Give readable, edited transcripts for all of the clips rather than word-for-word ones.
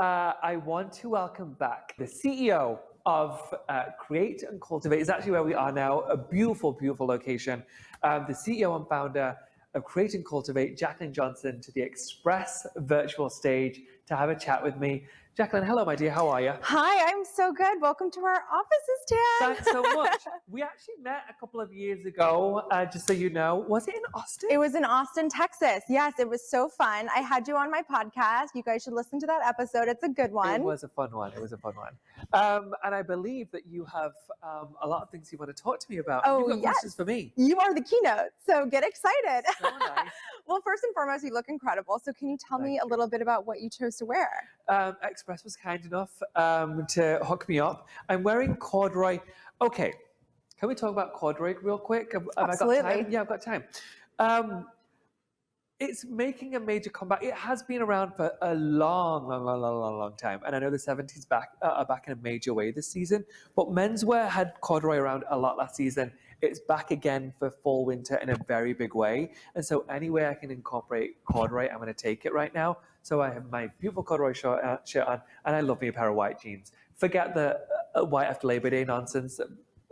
I want to welcome back the CEO of Create and Cultivate. Is actually where we are now, a beautiful, beautiful location. The CEO and founder of Create and Cultivate, Jaclyn Johnson, to the Express virtual stage to have a chat with me. Jaclyn, hello, my dear. How are you? Hi, I'm so good. Welcome to our offices, Tan. Thanks so much. We actually met a couple of years ago, just so you know. Was it in Austin? It was in Austin, Texas. Yes, it was so fun. I had you on my podcast. You guys should listen to that episode. It's a good one. It was a fun one. And I believe that you have a lot of things you want to talk to me about. Oh, You've got yes. questions for me. You are the keynote, so get excited. So nice. Well, first and foremost, you look incredible. So can you tell me a little bit about what you chose to wear? Express was kind enough to hook me up. I'm wearing corduroy. Okay, can we talk about corduroy real quick? Have Absolutely. I got time? Yeah, I've got time. It's making a major comeback. It has been around for a long time. And I know the 70s are back in a major way this season. But menswear had corduroy around a lot last season. It's back again for fall winter in a very big way. And so any way I can incorporate corduroy, I'm going to take it right now. So I have my beautiful corduroy shirt on, and I love me a pair of white jeans. Forget the white after Labor Day nonsense.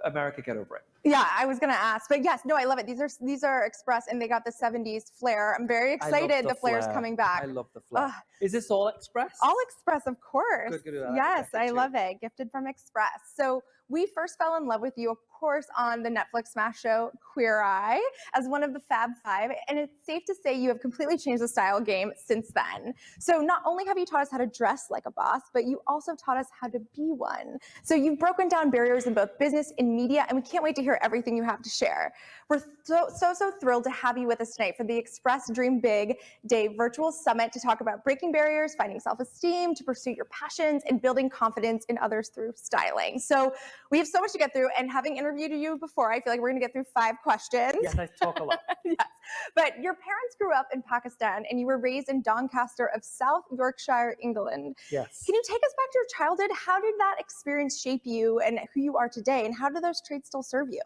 America, get over it. Yeah, I was going to ask, but yes, no, I love it. These are Express, and they got the 70s flair. I'm very excited. The flair's coming back. I love the flair. Is this all Express? All Express, of course. Good. Yes, I love it. Gifted from Express. So we first fell in love with you, of course, on the Netflix smash show Queer Eye as one of the Fab Five, and it's safe to say you have completely changed the style game since then. So not only have you taught us how to dress like a boss, but you also taught us how to be one. So you've broken down barriers in both business and media, and we can't wait to hear everything you have to share. We're so thrilled to have you with us tonight for the Express Dream Big Day virtual summit to talk about breaking barriers, finding self-esteem, to pursue your passions, and building confidence in others through styling. So we have so much to get through, and having interviewed you before, I feel like we're going to get through 5 questions. Yes, I talk a lot. Yes. But your parents grew up in Pakistan, and you were raised in Doncaster of South Yorkshire, England. Yes. Can you take us back to your childhood? How did that experience shape you and who you are today, and how do those traits still serve you?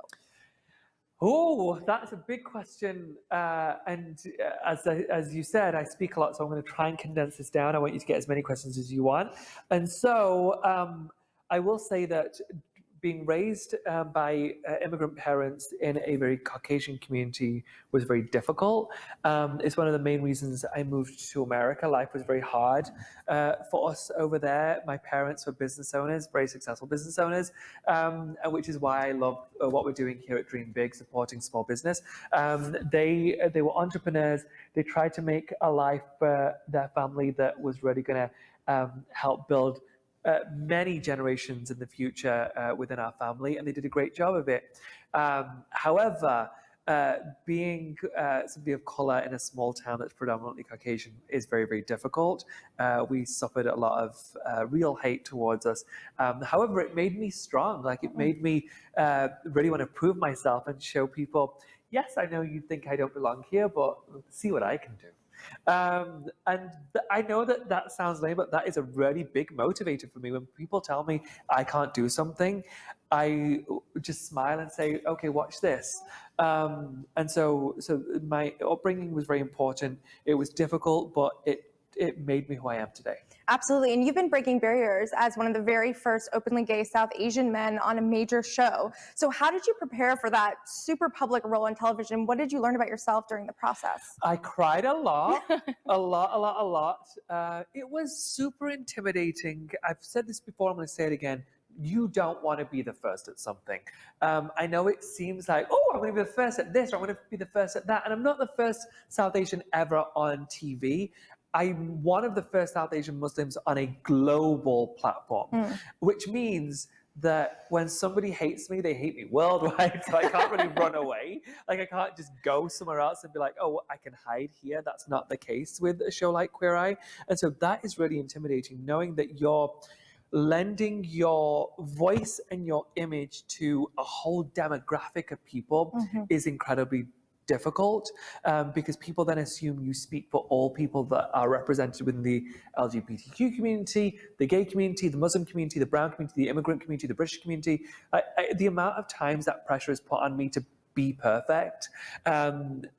Oh, that's a big question. As you said, I speak a lot, so I'm going to try and condense this down. I want you to get as many questions as you want. And so I will say that being raised by immigrant parents in a very Caucasian community was very difficult. It's one of the main reasons I moved to America. Life was very hard for us over there. My parents were business owners, very successful business owners, which is why I love what we're doing here at Dream Big, supporting small business. They were entrepreneurs. They tried to make a life for their family that was really going to help build many generations in the future within our family, and they did a great job of it. However, being somebody of color in a small town that's predominantly Caucasian is very, very difficult. We suffered a lot of real hate towards us. However, it made me strong. Like, it made me really want to prove myself and show people, yes, I know you think I don't belong here, but see what I can do. I know that sounds lame, but that is a really big motivator for me. When people tell me I can't do something, I just smile and say, okay, watch this. And so my upbringing was very important. It was difficult, but it made me who I am today. Absolutely. And you've been breaking barriers as one of the very first openly gay South Asian men on a major show. So how did you prepare for that super public role on television? What did you learn about yourself during the process? I cried a lot, a lot. It was super intimidating. I've said this before, I'm going to say it again. You don't want to be the first at something. I know it seems like, oh, I'm going to be the first at this, or I'm going to be the first at that. And I'm not the first South Asian ever on TV. I'm one of the first South Asian Muslims on a global platform, which means that when somebody hates me, they hate me worldwide. So I can't really run away. Like, I can't just go somewhere else and be like, oh, I can hide here. That's not the case with a show like Queer Eye. And so that is really intimidating, knowing that you're lending your voice and your image to a whole demographic of people is incredibly difficult, because people then assume you speak for all people that are represented within the LGBTQ community, the gay community, the Muslim community, the brown community, the immigrant community, the British community. The amount of times that pressure is put on me to be perfect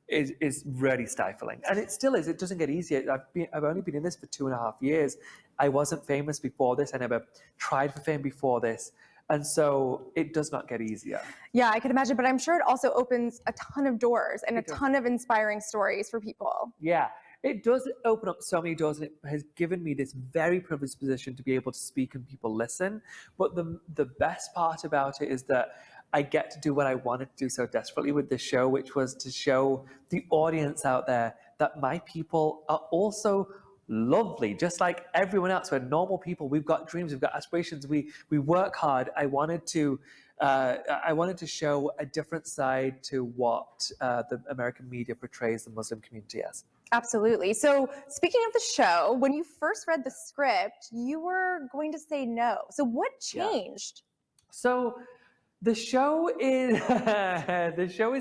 is really stifling. And it still is. It doesn't get easier. I've only been in this for 2.5 years. I wasn't famous before this. I never tried for fame before this. And so it does not get easier. Yeah, I can imagine, but I'm sure it also opens a ton of doors and a ton of inspiring stories for people. Yeah, it does open up so many doors, and it has given me this very privileged position to be able to speak and people listen. But the best part about it is that I get to do what I wanted to do so desperately with this show, which was to show the audience out there that my people are also lovely, just like everyone else. We're normal people. We've got dreams. We've got aspirations. We work hard. I wanted to show a different side to what the American media portrays the Muslim community as. Absolutely. So speaking of the show, when you first read the script, you were going to say no. So what changed? Yeah. So the show is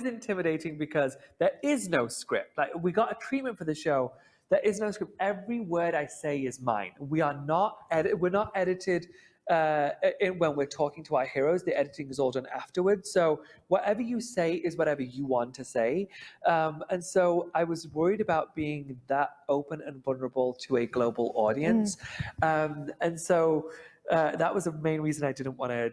intimidating because there is no script. Like, we got a treatment for the show. There is no script. Every word I say is mine. We're not edited when we're talking to our heroes. The editing is all done afterwards. So whatever you say is whatever you want to say. And so I was worried about being that open and vulnerable to a global audience. And so that was the main reason I didn't want to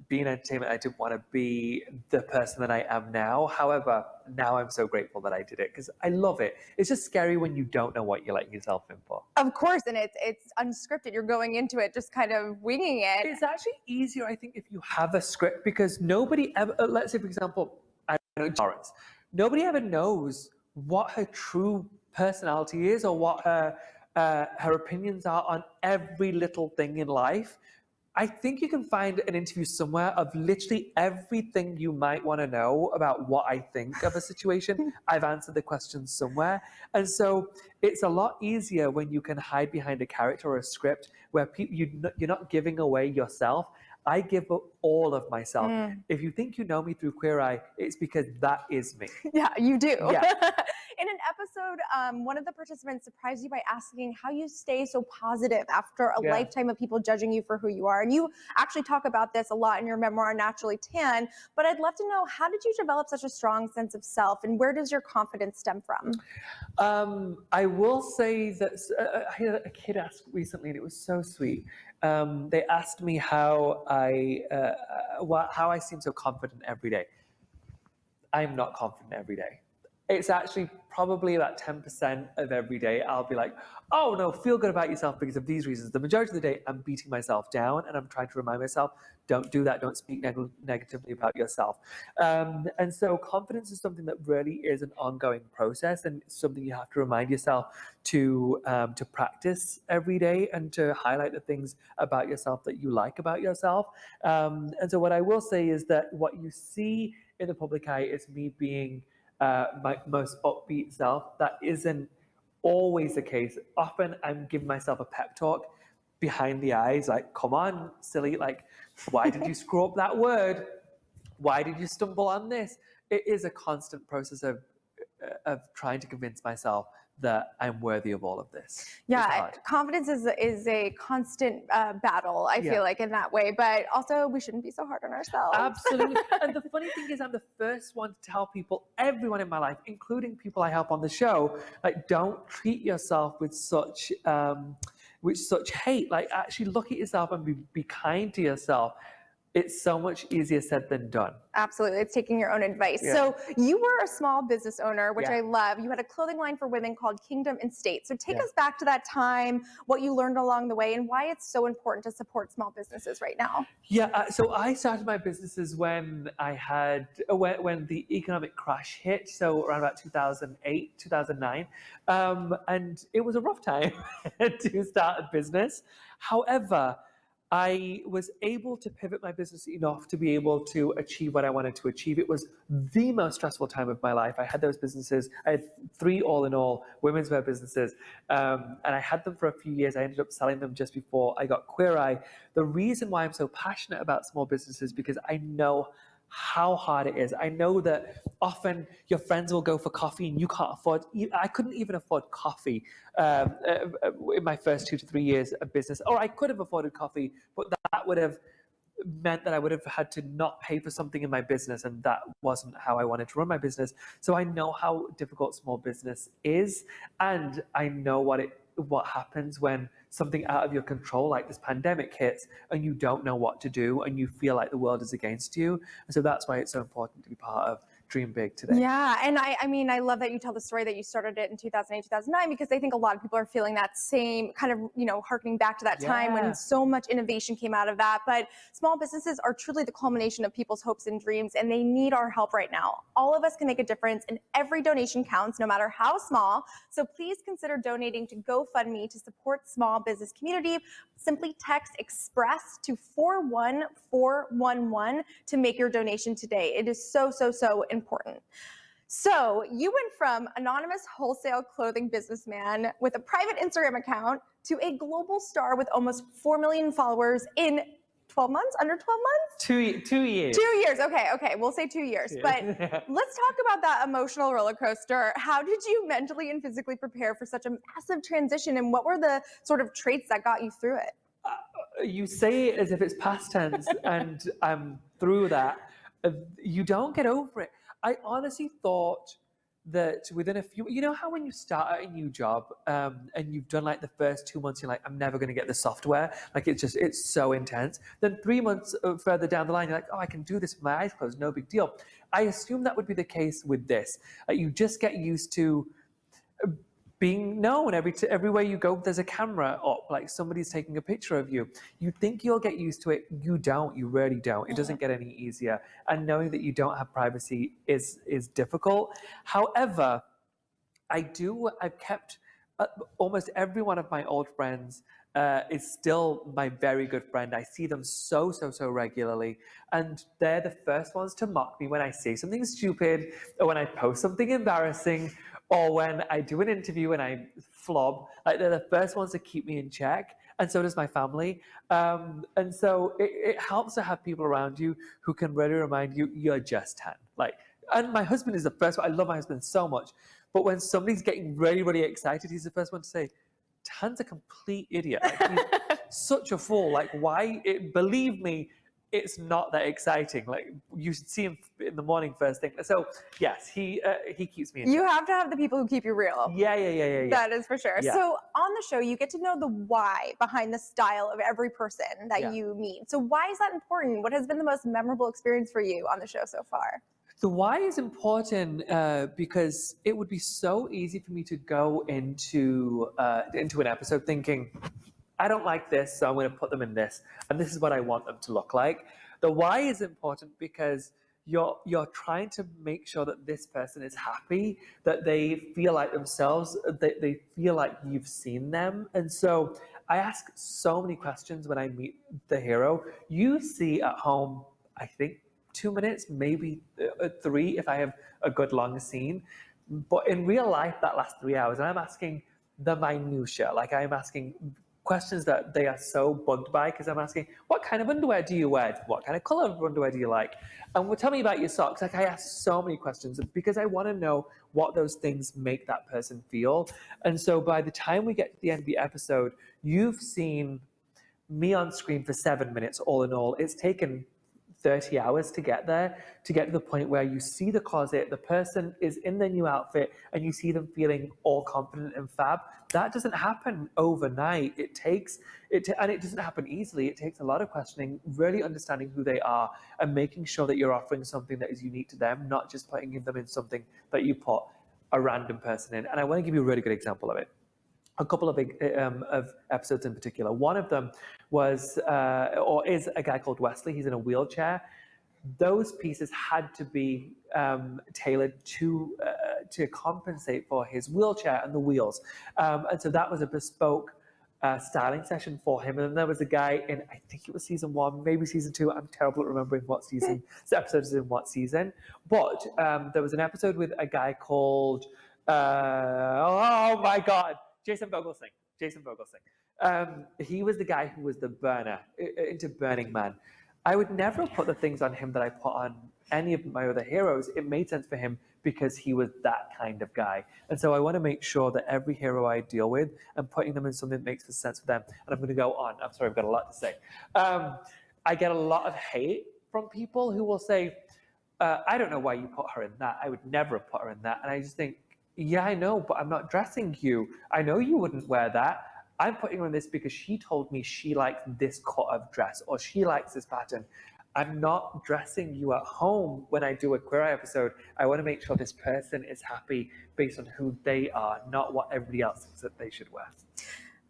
be in entertainment. I didn't want to be the person that I am now. However, now I'm so grateful that I did it because I love it. It's just scary when you don't know what you're letting yourself in for. Of course, and it's unscripted. You're going into it just kind of winging it. It's actually easier, I think, if you have a script, because nobody ever, let's say, for example, I don't know, Lawrence. Nobody ever knows what her true personality is or what her opinions are on every little thing in life. I think you can find an interview somewhere of literally everything you might want to know about what I think of a situation. I've answered the questions somewhere. And so it's a lot easier when you can hide behind a character or a script where you're not giving away yourself. I give up all of myself. If you think you know me through Queer Eye, it's because that is me. Yeah, you do. Yeah. In an episode, one of the participants surprised you by asking how you stay so positive after a lifetime of people judging you for who you are. And you actually talk about this a lot in your memoir, Naturally Tan. But I'd love to know, how did you develop such a strong sense of self, and where does your confidence stem from? I will say that I had a kid ask recently, and it was so sweet. They asked me how I seem so confident every day. I'm not confident every day. It's actually probably about 10% of every day I'll be like, oh no, feel good about yourself because of these reasons. The majority of the day I'm beating myself down, and I'm trying to remind myself, don't do that, don't speak negatively about yourself. And so confidence is something that really is an ongoing process, and it's something you have to remind yourself to practice every day, and to highlight the things about yourself that you like about yourself. And so what I will say is that what you see in the public eye is me being my most upbeat self. That isn't always the case. Often I'm giving myself a pep talk behind the eyes, like, come on, silly, like, why did you screw up that word? Why did you stumble on this? It is a constant process of trying to convince myself that I'm worthy of all of this. Yeah, confidence is a constant battle, I feel like, in that way. But also, we shouldn't be so hard on ourselves. Absolutely. And the funny thing is, I'm the first one to tell people, everyone in my life, including people I help on the show, like, don't treat yourself with such hate. Like, actually look at yourself and be kind to yourself. It's so much easier said than done. Absolutely. It's taking your own advice. So you were a small business owner, which I love. You had a clothing line for women called Kingdom and State. So take us back to that time, what you learned along the way, and why it's so important to support small businesses right now. Yeah, so I started my businesses when when the economic crash hit, so around about 2008, 2009. And it was a rough time to start a business. However, I was able to pivot my business enough to be able to achieve what I wanted to achieve. It was the most stressful time of my life. I had those businesses. I had 3 all in all women's wear businesses. And I had them for a few years. I ended up selling them just before I got Queer Eye. The reason why I'm so passionate about small businesses is because I know how hard it is. I know that often your friends will go for coffee and you can't afford. I couldn't even afford coffee in my first 2 to 3 years of business, or I could have afforded coffee, but that would have meant that I would have had to not pay for something in my business, and that wasn't how I wanted to run my business. So I know how difficult small business is, and I know what happens when something out of your control, like this pandemic, hits, and you don't know what to do, and you feel like the world is against you. And so that's why it's so important to be part of Dream Big today. Yeah, and I mean, I love that you tell the story that you started it in 2008, 2009, because I think a lot of people are feeling that same kind of, harkening back to that time when so much innovation came out of that. But small businesses are truly the culmination of people's hopes and dreams, and they need our help right now. All of us can make a difference, and every donation counts, no matter how small. So please consider donating to GoFundMe to support small business community. Simply text EXPRESS to 41411 to make your donation today. It is so, so, so important. So you went from anonymous wholesale clothing businessman with a private Instagram account to a global star with almost 4 million followers in 12 months, under 12 months? 2 years. 2 years, okay, we'll say 2 years. But let's talk about that emotional roller coaster. How did you mentally and physically prepare for such a massive transition, and what were the sort of traits that got you through it? You say it as if it's past tense, and I'm through that. You don't get over it. I honestly thought that within a few, how when you start a new job and you've done like the first 2 months, you're like, I'm never going to get the software. Like it's so intense. Then 3 months further down the line, you're like, oh, I can do this with my eyes closed, no big deal. I assume that would be the case with this. You just get used to being known. Everywhere you go, there's a camera up, like somebody's taking a picture of you. You think you'll get used to it. You don't. You really don't. It doesn't get any easier. And knowing that you don't have privacy is difficult. However, I've kept almost every one of my old friends is still my very good friend. I see them so regularly. And they're the first ones to mock me when I say something stupid, or when I post something embarrassing, or when I do an interview and I flob. Like, they're the first ones to keep me in check. And so does my family. And so it helps to have people around you who can really remind you, you're just 10. And my husband is the first one. I love my husband so much. But when somebody's getting really excited, he's the first one to say, Tan's a complete idiot. Like, he's such a fool. Like, why? Believe me, it's not that exciting. Like, you should see him in the morning first thing. So yes, he keeps me in check. You have to have the people who keep you real. Yeah. That is for sure. Yeah. So on the show, you get to know the why behind the style of every person that you meet. So why is that important? What has been the most memorable experience for you on the show so far? The why is important because it would be so easy for me to go into an episode thinking, I don't like this, so I'm going to put them in this, and this is what I want them to look like. The why is important because you're trying to make sure that this person is happy, that they feel like themselves, that they feel like you've seen them. And so I ask so many questions when I meet the hero. You see at home, I think, 2 minutes, maybe 3 if I have a good long scene. But in real life, that lasts 3 hours. And I'm asking the minutiae. Like, I'm asking questions that they are so bugged by, because I'm asking, what kind of underwear do you wear? What kind of color of underwear do you like? And tell me about your socks. Like, I ask so many questions because I want to know what those things make that person feel. And so by the time we get to the end of the episode, you've seen me on screen for 7 minutes all in all. It's taken 30 hours to get there, to get to the point where you see the closet, the person is in their new outfit, and you see them feeling all confident and fab. That doesn't happen overnight. And it doesn't happen easily. It takes a lot of questioning, really understanding who they are, and making sure that you're offering something that is unique to them, not just putting them in something that you put a random person in. And I want to give you a really good example of it. A couple of episodes in particular. One of them was is a guy called Wesley. He's in a wheelchair. Those pieces had to be tailored to compensate for his wheelchair and the wheels. And so that was a bespoke styling session for him. And then there was a guy in, I think it was season 1, maybe season 2. I'm terrible at remembering what season, the episode is in what season. But there was an episode with a guy called, oh my God, Jason Vogelsing. He was the guy who was the burner, into Burning Man. I would never put the things on him that I put on any of my other heroes. It made sense for him because he was that kind of guy. And so I want to make sure that every hero I deal with, I'm putting them in something that makes sense for them. And I'm going to go on. I'm sorry, I've got a lot to say. I get a lot of hate from people who will say, I don't know why you put her in that. I would never have put her in that. And I just think, yeah, I know, but I'm not dressing you. I know you wouldn't wear that. I'm putting her in this because she told me she likes this cut of dress or she likes this pattern. I'm not dressing you at home when I do a Queer Eye episode. I want to make sure this person is happy based on who they are, not what everybody else thinks that they should wear.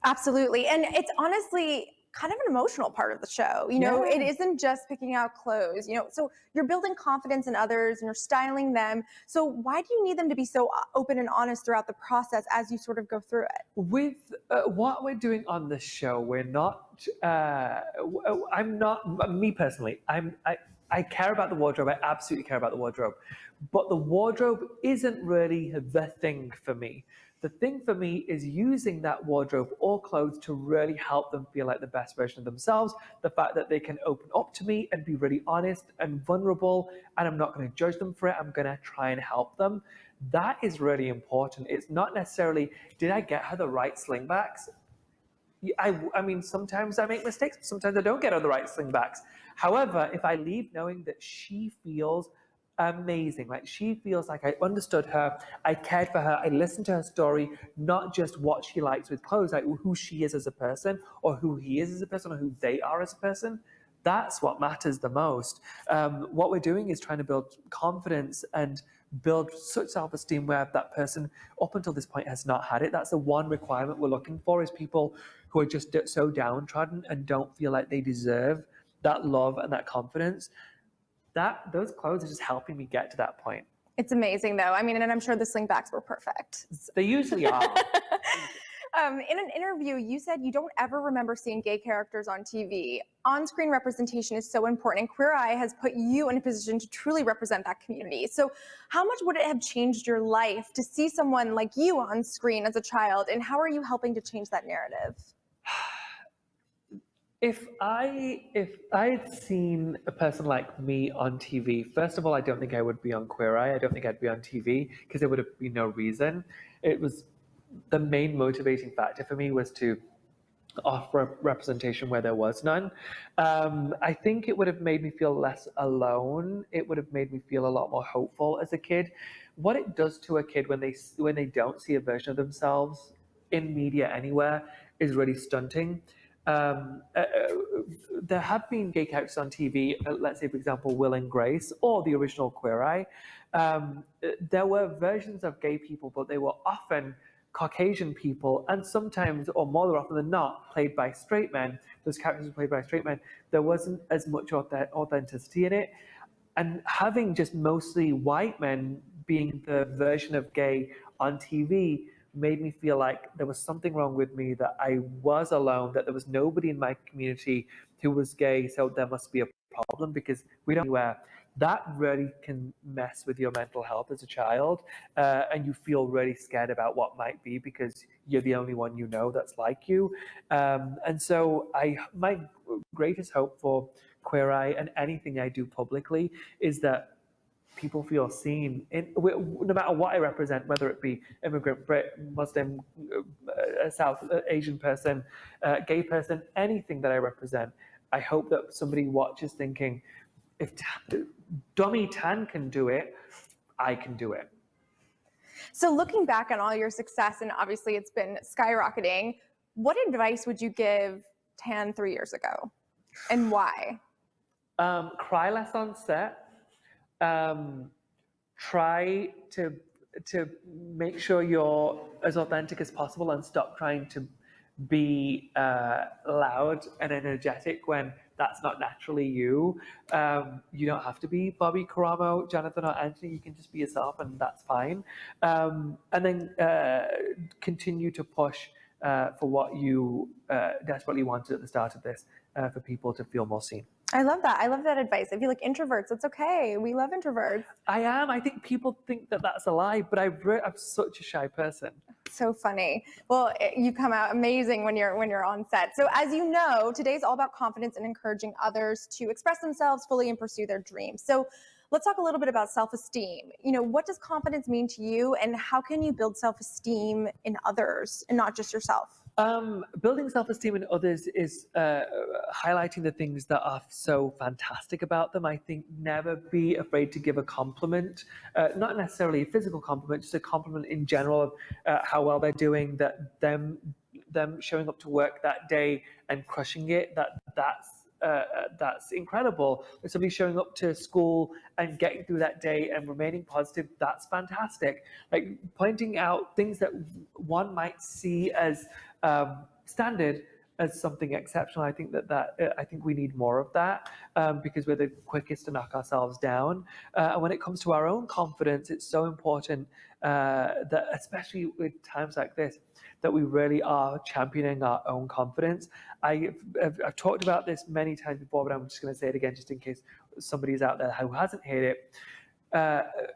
Absolutely. And it's honestly kind of an emotional part of the show. You know, Yeah. it isn't just picking out clothes, you know, so you're building confidence in others and you're styling them. So why do you need them to be so open and honest throughout the process as you sort of go through it? With what we're doing on this show, we're not, I'm not, me personally, I care about the wardrobe. I absolutely care about the wardrobe. But the wardrobe isn't really the thing for me. The thing for me is using that wardrobe or clothes to really help them feel like the best version of themselves. The fact that they can open up to me and be really honest and vulnerable, and I'm not going to judge them for it. I'm going to try and help them. That is really important. It's not necessarily, did I get her the right slingbacks? I mean, sometimes I make mistakes, sometimes I don't get her the right slingbacks. However, if I leave knowing that she feels amazing, like she feels like I understood her, I cared for her, I listened to her story, not just what she likes with clothes, like who she is as a person, or who he is as a person, or who they are as a person. That's what matters the most. What we're doing is trying to build confidence and build such self-esteem where that person up until this point has not had it. That's the one requirement we're looking for, is people who are just so downtrodden and don't feel like they deserve that love and that confidence. Those clothes are just helping me get to that point. It's amazing though. I mean, and I'm sure the slingbacks were perfect. They usually are. In an interview, you said you don't ever remember seeing gay characters on TV. On-screen representation is so important, and Queer Eye has put you in a position to truly represent that community. So how much would it have changed your life to see someone like you on screen as a child, and how are you helping to change that narrative? If I'd seen a person like me on TV, first of all, I don't think I would be on Queer Eye. I don't think I'd be on TV because there would have been no reason. It was the main motivating factor for me was to offer representation where there was none. I think it would have made me feel less alone. It would have made me feel a lot more hopeful as a kid. What it does to a kid when they don't see a version of themselves in media anywhere is really stunting. There have been gay characters on TV, let's say, for example, Will and Grace, or the original Queer Eye. There were versions of gay people, but they were often Caucasian people, and sometimes, or more often than not, played by straight men. Those characters were played by straight men. There wasn't as much authenticity in it. And having just mostly white men being the version of gay on TV made me feel like there was something wrong with me, that I was alone, that there was nobody in my community who was gay, so there must be a problem, because we don't know where. That really can mess with your mental health as a child, and you feel really scared about what might be because you're the only one you know that's like you. And so my greatest hope for Queer Eye and anything I do publicly is that people feel seen no matter what I represent, whether it be immigrant, Brit, Muslim, South Asian person, gay person, anything that I represent. I hope that somebody watches thinking, if Dummy Tan can do it, I can do it. So looking back on all your success, and obviously it's been skyrocketing, what advice would you give Tan 3 years ago, and why? Cry less on set. Try to make sure you're as authentic as possible and stop trying to be loud and energetic when that's not naturally you. You don't have to be Bobby Caramo, Jonathan, or Anthony. You can just be yourself, and that's fine. And then continue to push for what you desperately wanted at the start of this, for people to feel more seen. I love that. I love that advice. I feel like introverts, it's okay. We love introverts. I am. I think people think that that's a lie, but I'm such a shy person. So funny. Well, you come out amazing when you're on set. So as you know, today's all about confidence and encouraging others to express themselves fully and pursue their dreams. So let's talk a little bit about self-esteem. You know, what does confidence mean to you, and how can you build self-esteem in others and not just yourself? Building self-esteem in others is highlighting the things that are so fantastic about them. I think never be afraid to give a compliment, not necessarily a physical compliment, just a compliment in general of how well they're doing, that them showing up to work that day and crushing it, that's incredible. If somebody showing up to school and getting through that day and remaining positive, that's fantastic. Like pointing out things that one might see as standard as something exceptional. I think I think we need more of that because we're the quickest to knock ourselves down. And when it comes to our own confidence, it's so important that, especially with times like this, that we really are championing our own confidence. I've talked about this many times before, but I'm just going to say it again just in case somebody's out there who hasn't heard it.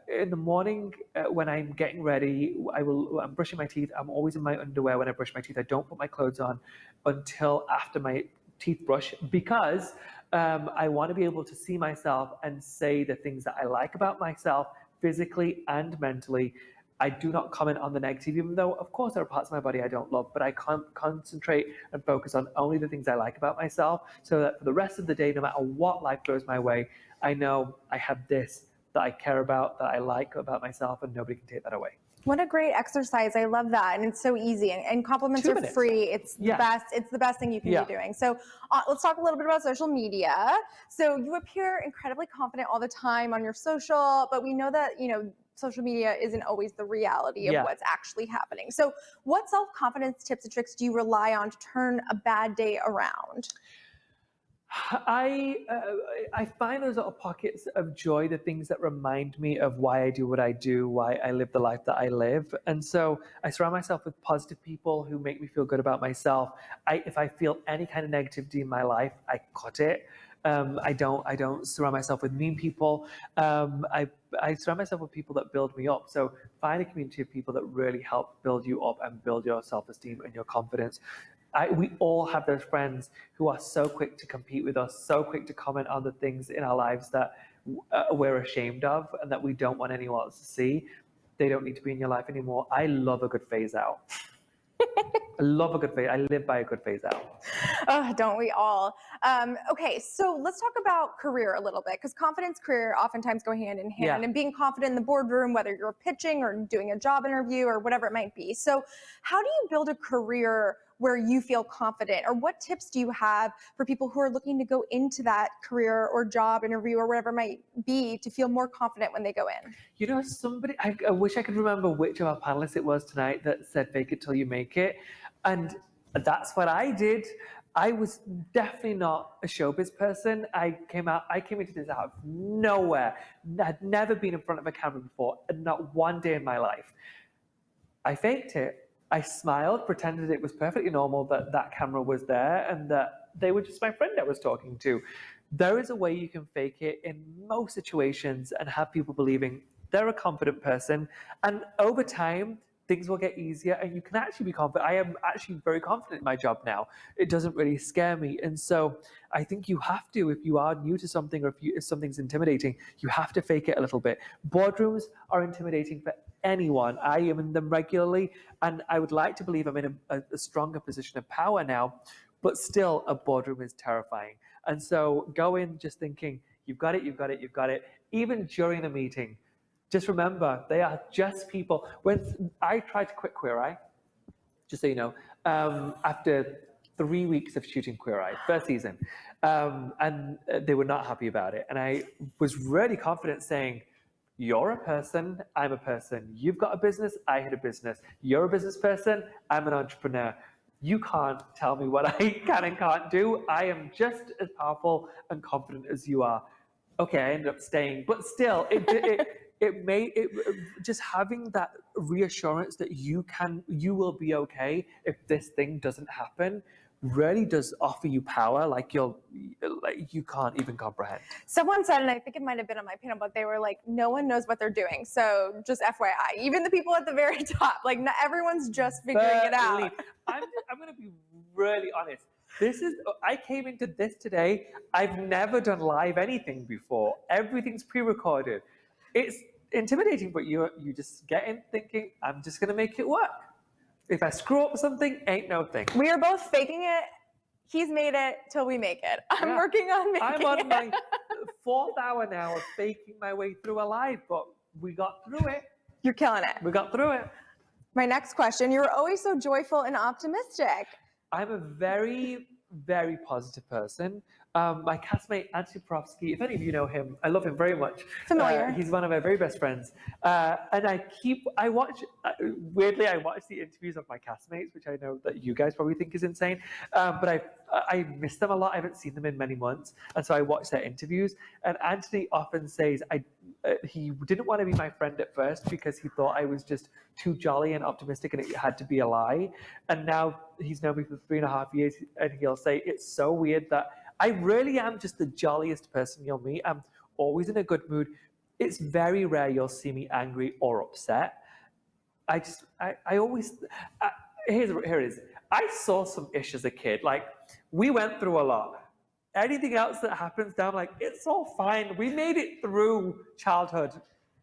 In the morning when I'm getting ready, I'm brushing my teeth. I'm always in my underwear when I brush my teeth. I don't put my clothes on until after my teeth brush because I want to be able to see myself and say the things that I like about myself physically and mentally. I do not comment on the negative, even though, of course, there are parts of my body I don't love, but I can't concentrate and focus on only the things I like about myself so that for the rest of the day, no matter what life throws my way, I know I have this that I care about, that I like about myself, and nobody can take that away. What a great exercise. I love that. And it's so easy. And compliments 2 are minutes. free. It's the best. It's the best thing you can be doing. So let's talk a little bit about social media. So you appear incredibly confident all the time on your social, but we know that, social media isn't always the reality of what's actually happening. So what self-confidence tips and tricks do you rely on to turn a bad day around? I find those little pockets of joy, the things that remind me of why I do what I do, why I live the life that I live. And so I surround myself with positive people who make me feel good about myself. If I feel any kind of negativity in my life, I cut it. I don't surround myself with mean people. I surround myself with people that build me up. So find a community of people that really help build you up and build your self-esteem and your confidence. We all have those friends who are so quick to compete with us, so quick to comment on the things in our lives that we're ashamed of and that we don't want anyone else to see. They don't need to be in your life anymore. I love a good phase out. I love a good phase. I live by a good phase out. Oh, don't we all? Okay, so let's talk about career a little bit, because confidence, career oftentimes go hand in hand. And being confident in the boardroom, whether you're pitching or doing a job interview or whatever it might be. So how do you build a career where you feel confident? Or what tips do you have for people who are looking to go into that career or job interview or whatever it might be to feel more confident when they go in? Somebody, I wish I could remember which of our panelists it was tonight that said fake it till you make it. And that's what I did. I was definitely not a showbiz person. I came into this out of nowhere. I'd never been in front of a camera before, not one day in my life. I faked it. I smiled, pretended it was perfectly normal that camera was there and that they were just my friend I was talking to. There is a way you can fake it in most situations and have people believing they're a confident person. And over time, things will get easier and you can actually be confident. I am actually very confident in my job now. It doesn't really scare me. And so I think you have to, if you are new to something or if something's intimidating, you have to fake it a little bit. Boardrooms are intimidating for anyone. I am in them regularly and I would like to believe I'm in a stronger position of power now, but still a boardroom is terrifying. And so go in just thinking, you've got it, you've got it, you've got it. Even during the meeting, just remember, they are just people. When I tried to quit Queer Eye, just so you know, after 3 weeks of shooting Queer Eye, first season, and they were not happy about it. And I was really confident saying, you're a person, I'm a person. You've got a business, I had a business. You're a business person, I'm an entrepreneur. You can't tell me what I can and can't do. I am just as powerful and confident as you are. Okay, I ended up staying, but still, just having that reassurance that you will be okay if this thing doesn't happen really does offer you power like you can't even comprehend. Someone said, and I think it might have been on my panel, but they were like, no one knows what they're doing. So just FYI, even the people at the very top, like not everyone's just figuring it out. I'm going to be really honest. I came into this today. I've never done live anything before. Everything's pre-recorded. It's intimidating, but you just get in thinking, I'm just going to make it work. If I screw up something, ain't no thing. We are both faking it. He's made it till we make it. I'm working on making it. I'm on my 4th hour now of faking my way through a life, but we got through it. You're killing it. We got through it. My next question, you're always so joyful and optimistic. I'm a very, very positive person. My castmate, Anthony Profsky, if any of you know him, I love him very much. Familiar. He's one of my very best friends. And I watch the interviews of my castmates, which I know that you guys probably think is insane. But I miss them a lot. I haven't seen them in many months. And so I watch their interviews. And Anthony often says, he didn't want to be my friend at first because he thought I was just too jolly and optimistic and it had to be a lie. And now he's known me for 3.5 years and he'll say, it's so weird that I really am just the jolliest person you'll meet. I'm always in a good mood. It's very rare you'll see me angry or upset. Here it is. I saw some ish as a kid. Like, we went through a lot. Anything else that happens now, I'm like, it's all fine. We made it through childhood.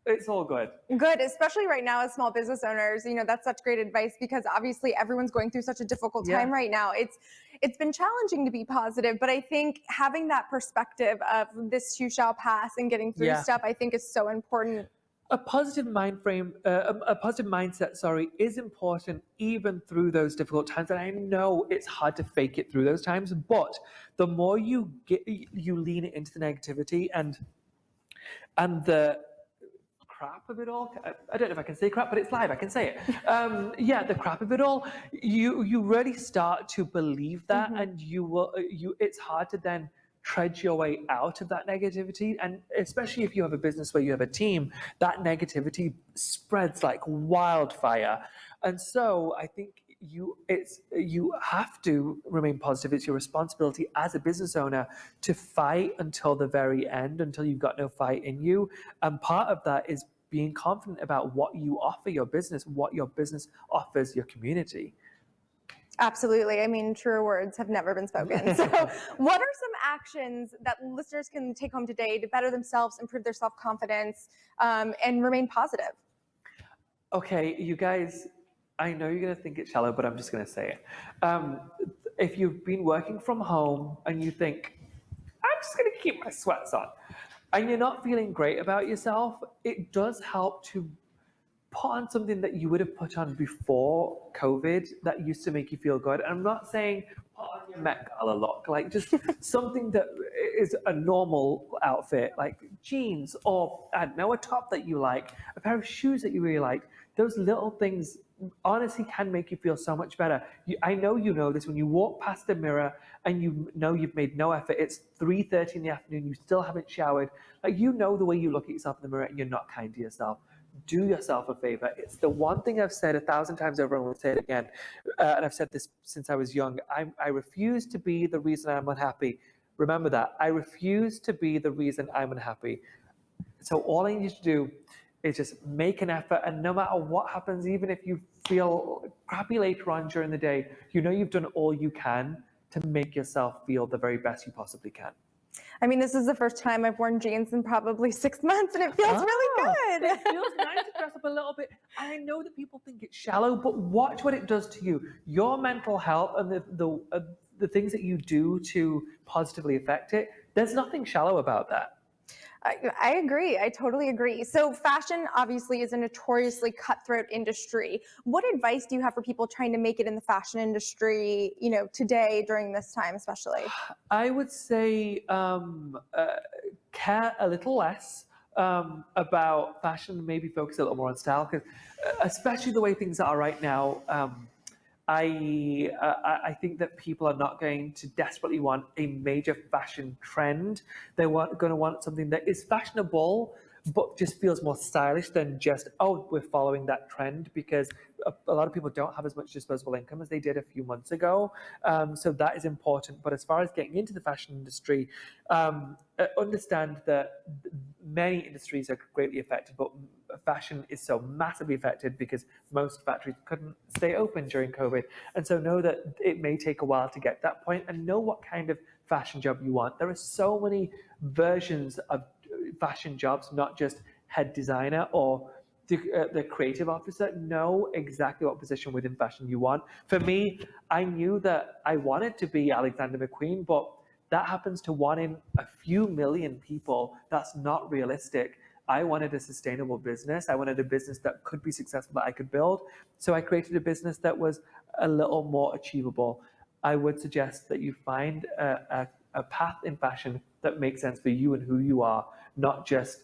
It's all good. Good, especially right now as small business owners. You know, that's such great advice because obviously everyone's going through such a difficult time right now. It's been challenging to be positive, but I think having that perspective of this too shall pass and getting through stuff, I think is so important. A positive mindset, is important even through those difficult times. And I know it's hard to fake it through those times, but the more you lean into the negativity and the crap of it all. I don't know if I can say crap, but it's live. I can say it. The crap of it all. You really start to believe that, and it's hard to then trudge your way out of that negativity. And especially if you have a business where you have a team, that negativity spreads like wildfire. And so I think you have to remain positive. It's your responsibility as a business owner to fight until the very end, until you've got no fight in you. And part of that is being confident about what you offer your business, what your business offers your community. Absolutely. I mean, truer words have never been spoken. So what are some actions that listeners can take home today to better themselves, improve their self-confidence, and remain positive? Okay, you guys, I know you're going to think it's shallow, but I'm just going to say it. If you've been working from home and you think, I'm just going to keep my sweats on, and you're not feeling great about yourself, it does help to put on something that you would have put on before COVID that used to make you feel good. And I'm not saying put on your Met Gala look, like just something that is a normal outfit, like jeans or, I don't know, a top that you like, a pair of shoes that you really like. Those little things honestly can make you feel so much better. I know you know this when you walk past the mirror and you know you've made no effort. It's 3:30 in the afternoon, you still haven't showered. Like, you know the way you look at yourself in the mirror and you're not kind to yourself. Do yourself a favor. It's the one thing I've said 1,000 times over and I will say it again. And I've said this since I was young. I refuse to be the reason I'm unhappy. Remember that. I refuse to be the reason I'm unhappy. So all I need you to do is just make an effort, and no matter what happens, even if you feel crappy later on during the day, you know you've done all you can to make yourself feel the very best you possibly can. I mean, this is the first time I've worn jeans in probably 6 months, and it feels really good. It feels nice to dress up a little bit. I know that people think it's shallow, but watch what it does to you. Your mental health and the things that you do to positively affect it, there's nothing shallow about that. I agree. I totally agree. So fashion obviously is a notoriously cutthroat industry. What advice do you have for people trying to make it in the fashion industry, you know, today during this time especially? I would say care a little less about fashion, maybe focus a little more on style, because especially the way things are right now, I think that people are not going to desperately want a major fashion trend. They're going to want something that is fashionable, but just feels more stylish than just, oh, we're following that trend, because a lot of people don't have as much disposable income as they did a few months ago. So that is important. But as far as getting into the fashion industry, understand that many industries are greatly affected, but fashion is so massively affected because most factories couldn't stay open during COVID. And so know that it may take a while to get to that point, and know what kind of fashion job you want. There are so many versions of fashion jobs, not just head designer or the creative officer, know exactly what position within fashion you want. For me, I knew that I wanted to be Alexander McQueen, but that happens to one in a few million people. That's not realistic. I wanted a sustainable business. I wanted a business that could be successful, that I could build. So I created a business that was a little more achievable. I would suggest that you find a path in fashion that makes sense for you and who you are, not just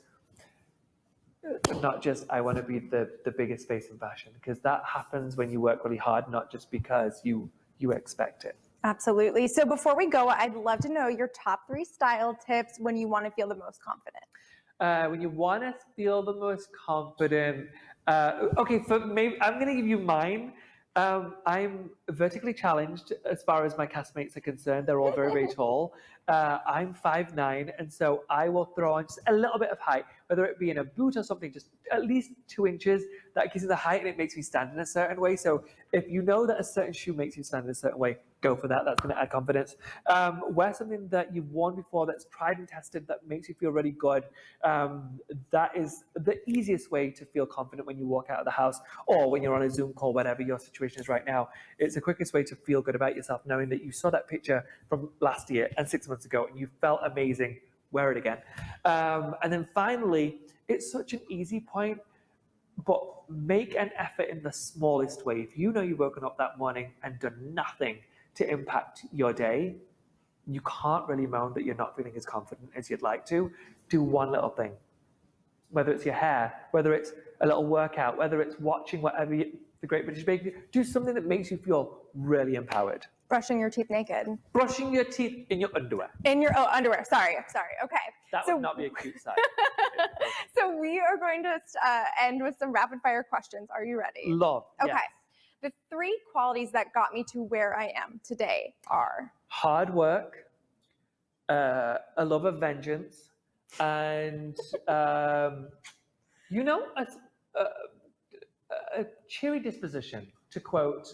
I want to be the biggest face in fashion, because that happens when you work really hard, not just because you expect it. Absolutely. So before we go, I'd love to know your top 3 style tips when you want to feel the most confident. When you want to feel the most confident, okay, for maybe I'm going to give you mine. I'm vertically challenged as far as my castmates are concerned. They're all very, very tall. I'm 5'9", and so I will throw on just a little bit of height, whether it be in a boot or something, just at least 2 inches. That gives you the height and it makes me stand in a certain way. So if you know that a certain shoe makes you stand in a certain way, go for that. That's going to add confidence. Wear something that you've worn before, that's tried and tested, that makes you feel really good. That is the easiest way to feel confident when you walk out of the house, or when you're on a Zoom call, whatever your situation is right now. It's the quickest way to feel good about yourself, knowing that you saw that picture from last year and 6 months ago and you felt amazing. Wear it again. And then finally, it's such an easy point, but make an effort in the smallest way. If you know you've woken up that morning and done nothing to impact your day, you can't really moan that you're not feeling as confident as you'd like to. Do one little thing, whether it's your hair, whether it's a little workout, whether it's watching whatever the Great British Bakery. Do something that makes you feel really empowered. Brushing your teeth naked. Brushing your teeth in your underwear. In your underwear. Sorry. Okay. That would not be a cute sight. So we are going to end with some rapid fire questions. Are you ready? Love. Okay. Yes. The 3 qualities that got me to where I am today are hard work, a love of vengeance, and a cheery disposition, to quote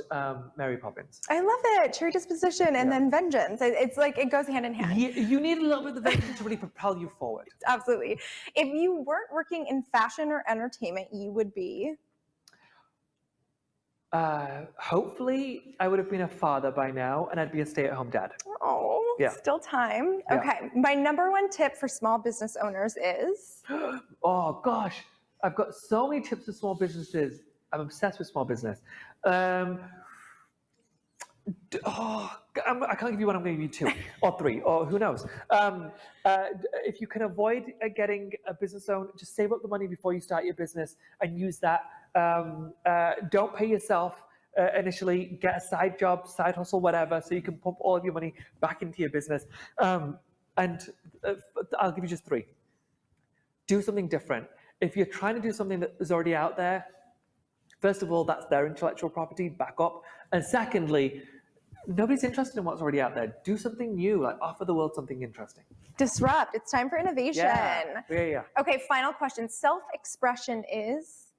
Mary Poppins. I love it. Cheery disposition and then vengeance. It's like it goes hand in hand. You need a little bit of vengeance to really propel you forward. Absolutely. If you weren't working in fashion or entertainment, you would be? Hopefully, I would have been a father by now, and I'd be a stay-at-home dad. Oh, yeah. Still time. Yeah. Okay. My number 1 tip for small business owners is? Oh, gosh. I've got so many tips for small businesses. I'm obsessed with small business. I can't give you one. I'm going to give you 2 or 3 or who knows. If you can avoid getting a business loan, just save up the money before you start your business and use that. Don't pay yourself initially. Get a side job, side hustle, whatever, so you can pump all of your money back into your business. And I'll give you just 3. Do something different. If you're trying to do something that is already out there, first of all, that's their intellectual property, back up. And secondly, nobody's interested in what's already out there. Do something new, like offer the world something interesting. Disrupt. It's time for innovation. Yeah. Okay, final question. Self-expression is?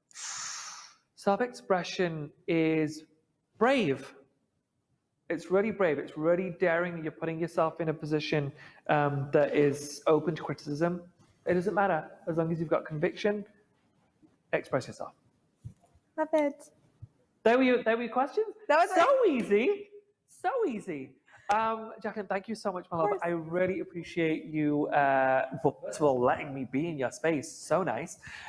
Self-expression is brave. It's really brave. It's really daring. You're putting yourself in a position that is open to criticism. It doesn't matter. As long as you've got conviction, express yourself. Love it. There were your questions. That was so easy. So easy. Jaclyn, thank you so much, my love. I really appreciate you, first of all, letting me be in your space. So nice.